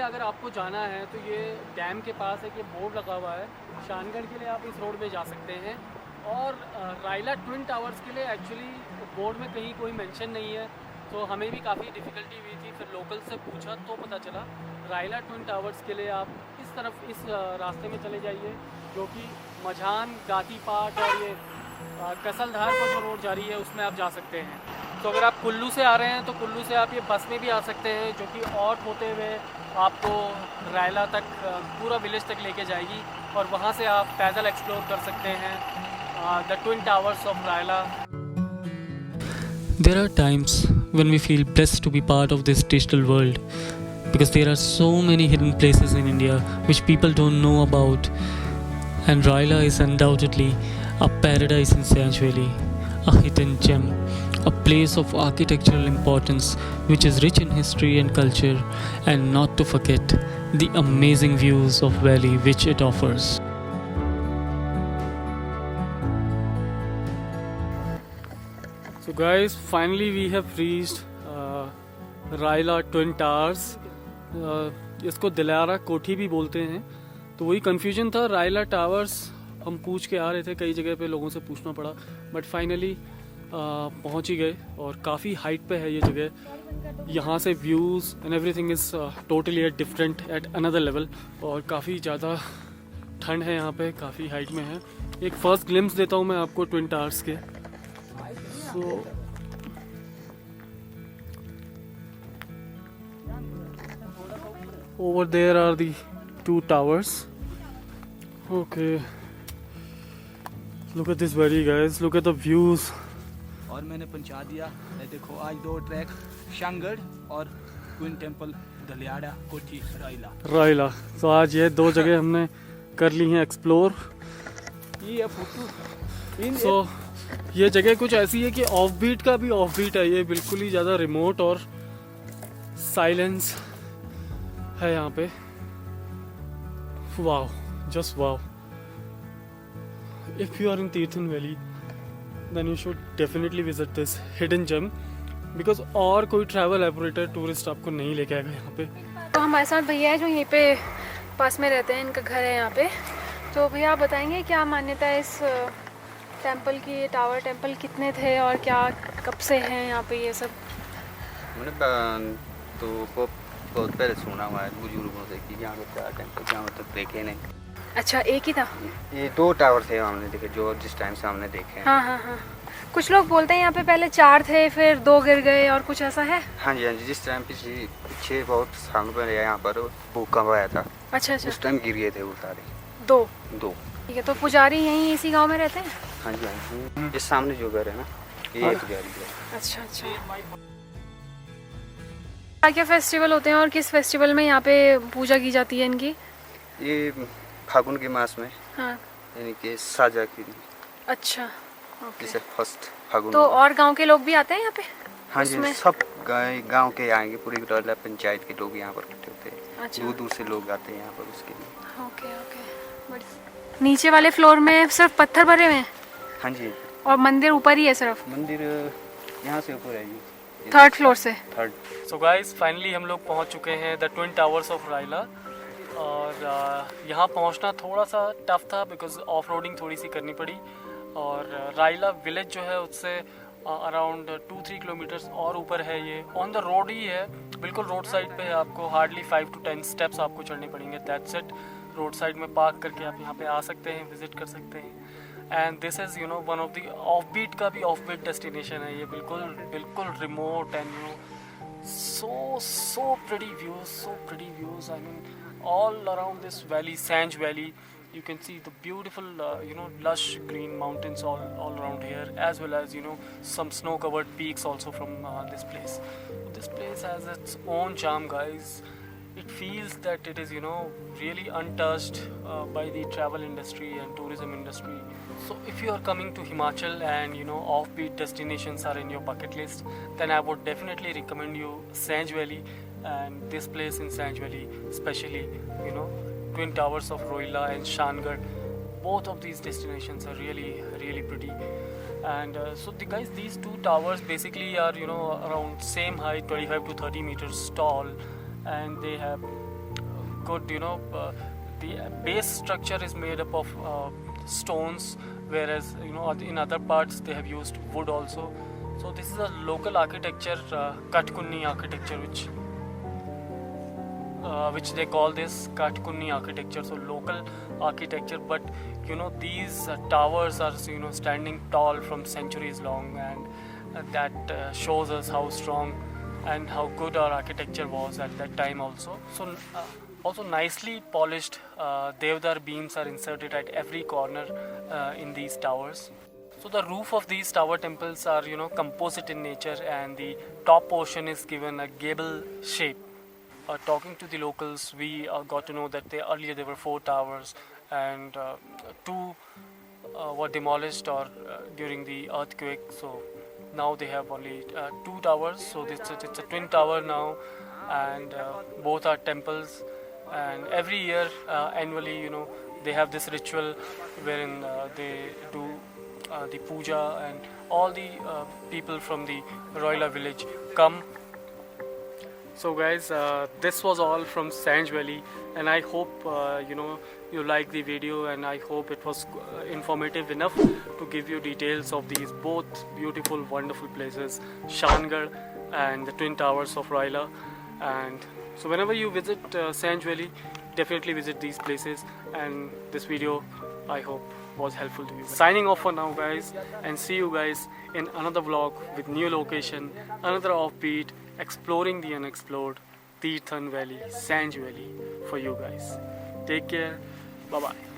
अगर आपको जाना है तो ये डैम के पास एक ये बोर्ड लगा हुआ है, शानगढ़ के लिए आप इस रोड पे जा सकते हैं। और रायला ट्विन टावर्स के लिए एक्चुअली बोर्ड में कहीं कोई मेंशन नहीं है, तो हमें भी काफ़ी डिफ़िकल्टी हुई थी। फिर लोकल से पूछा तो पता चला रायला ट्विन टावर्स के लिए आप इस तरफ इस रास्ते में चले जाइए, जो कि मझान, गाती पाट और ये कसलधार पर जो रोड जा रही है उसमें आप जा सकते हैं। तो अगर आप कुल्लू से आ रहे हैं तो कुल्लू से आप ये बस में भी आ सकते हैं, जो कि ऑट होते हुए आपको रायला तक पूरा विलेज तक लेके जाएगी और वहाँ से आप पैदल एक्सप्लोर कर सकते हैं the twin towers of Raila. There are times when we feel blessed to be part of this digital world because there are so many hidden places in India which people don't know about, and Raila is undoubtedly a paradise in Sanj Valley, a hidden gem, a place of architectural importance which is rich in history and culture, and not to forget the amazing views of valley which it offers. So guys, finally we have reached Raila twin towers. इसको दिलारा कोठी भी बोलते हैं, तो वही confusion था। Raila towers हम पूछ के आ रहे थे, कई जगह पे लोगों से पूछना पड़ा, बट फाइनली पहुंच ही गए। और काफ़ी हाइट पे है ये जगह, यहाँ से views and everything is totally at different at another level. और काफ़ी ज़्यादा ठंड है यहाँ पे, काफ़ी हाइट में है। एक फ़र्स्ट ग्लिम्स देता हूँ मैं आपको ट्विन टावर्स के। So, over there are the two towers. Okay, look at this valley guys, look at the views. और मैंने पहुंचा दिया, ये देखो आज 2 ट्रैक शानगढ़ और ट्विन टेम्पल दलियाड़ा कोठी रायला। तो आज ये 2 जगह हमने कर ली हैं एक्सप्लोर। So, ये जगह कुछ ऐसी है कि ऑफ बीट का भी ऑफ बीट है, ये बिल्कुल ही ज़्यादा रिमोट और साइलेंस है यहाँ पे। Wow, just wow. If you are in Tirthan valley then you should definitely visit this hidden gem, because और कोई ट्रैवल ऑपरेटर टूरिस्ट आपको नहीं लेके आएगा यहाँ पे। तो हमारे साथ भैया है जो यहीं पे पास में रहते हैं, इनका घर है यहाँ पे। तो भैया आप बताएंगे क्या मान्यता है इस टेंपल की? टावर टेंपल कितने थे और क्या कब से हैं यहाँ पे ये सब? मैंने तो बहुत पहले सुना हुआ है बुजुर्गों से कि यहाँ पे टावर टेंपल, यहाँ तक देखे नहीं। अच्छा, एक ही था? ये 2 टावर थे हमने देखे, जो जिस टाइम से हमने देखे हैं। हाँ हाँ हाँ, कुछ लोग बोलते हैं यहाँ पे पहले 4 थे, फिर 2 गिर गए, और कुछ ऐसा है? हाँ जी हाँ जी, जिस टाइम पीछे बहुत सालों पहले यहाँ पर भूकंप आया था। अच्छा अच्छा, उस टाइम गिर गए थे वो सारे 2। 2। ठीक है, तो पुजारी यहीं इसी गांव में रहते हैं? हाँ जी हाँ जी, इस सामने जो घर है ना, ये पुजारी है। अच्छा अच्छा। क्या क्या फेस्टिवल होते हैं और किस फेस्टिवल में यहाँ पे पूजा की जाती है इनकी? ये फागुन के मास में, हाँ, यानी कि साजा की, अच्छा ओके। जैसे फर्स्ट फागुन। तो और गांव के लोग भी आते हैं यहाँ पे? हाँ जी, सब गांव के आएंगे, पूरी टोला पंचायत के लोग यहाँ पर इकट्ठे होते हैं। अच्छा, दूर दूर से लोग आते हैं यहाँ पर उसके लिए। Okay okay. नीचे वाले फ्लोर में सिर्फ पत्थर भरे हुए हैं? हाँ जी। और मंदिर ऊपर ही है सिर्फ? मंदिर यहाँ से ऊपर है जी, 3rd फ्लोर से। 3rd। सो गाइस, फाइनली हम लोग पहुंच चुके हैं the twin towers of Raila. और यहाँ पहुंचना थोड़ा सा टफ था बिकॉज ऑफ रोडिंग थोड़ी सी करनी पड़ी। और रायला विलेज जो है उससे अराउंड 2-3 किलोमीटर्स और ऊपर है। ये ऑन द रोड ही है, बिल्कुल रोड साइड पे है। आपको हार्डली 5 to 10 स्टेप्स आपको चढ़ने पड़ेंगे, दैट्स इट। रोड साइड में पार्क करके आप यहाँ पे आ सकते हैं, विजिट कर सकते हैं। And this is you know one of the off beat का भी ऑफ बीट डेस्टिनेशन है ये, बिल्कुल remote and you know so pretty views. I mean, all around this valley, Sanj Valley, you can see the beautiful lush green mountains all around here, as well as some snow covered peaks also from this place. This place has its own charm, guys. It feels that it is really untouched by the travel industry and tourism industry. So if you are coming to Himachal and offbeat destinations are in your bucket list, then I would definitely recommend you Sanj Valley. And this place in Sanj Valley, especially Twin Towers of Roila and Shangarh, both of these destinations are really pretty. And so these 2 towers basically are around same height, 25 to 30 meters tall, and they have good, the base structure is made up of stones, whereas in other parts they have used wood also. So this is a local architecture, Katkunni architecture, which they call this Katkunni architecture, so local architecture. But these towers are standing tall from centuries long, and that shows us how strong and how good our architecture was at that time also. So also nicely polished Devdar beams are inserted at every corner in these towers. So the roof of these tower temples are composite in nature, and the top portion is given a gable shape. Talking to the locals, we got to know that earlier there were 4 towers, and 2 were demolished or during the earthquake. So now they have only 2 towers. So it's a twin tower now, and both are temples. And every year, annually, they have this ritual wherein they do the puja, and all the people from the Roila village come. So guys, this was all from Sanj Valley, and I hope you liked the video, and I hope it was informative enough to give you details of these both beautiful, wonderful places, Shangarh and the Twin Towers of Roila. And so whenever you visit Sanj Valley, definitely visit these places, and this video I hope was helpful to you. Signing off for now guys, and see you guys in another vlog with new location, another offbeat, exploring the unexplored, Tirthan Valley, Sanj Valley for you guys. Take care, bye bye.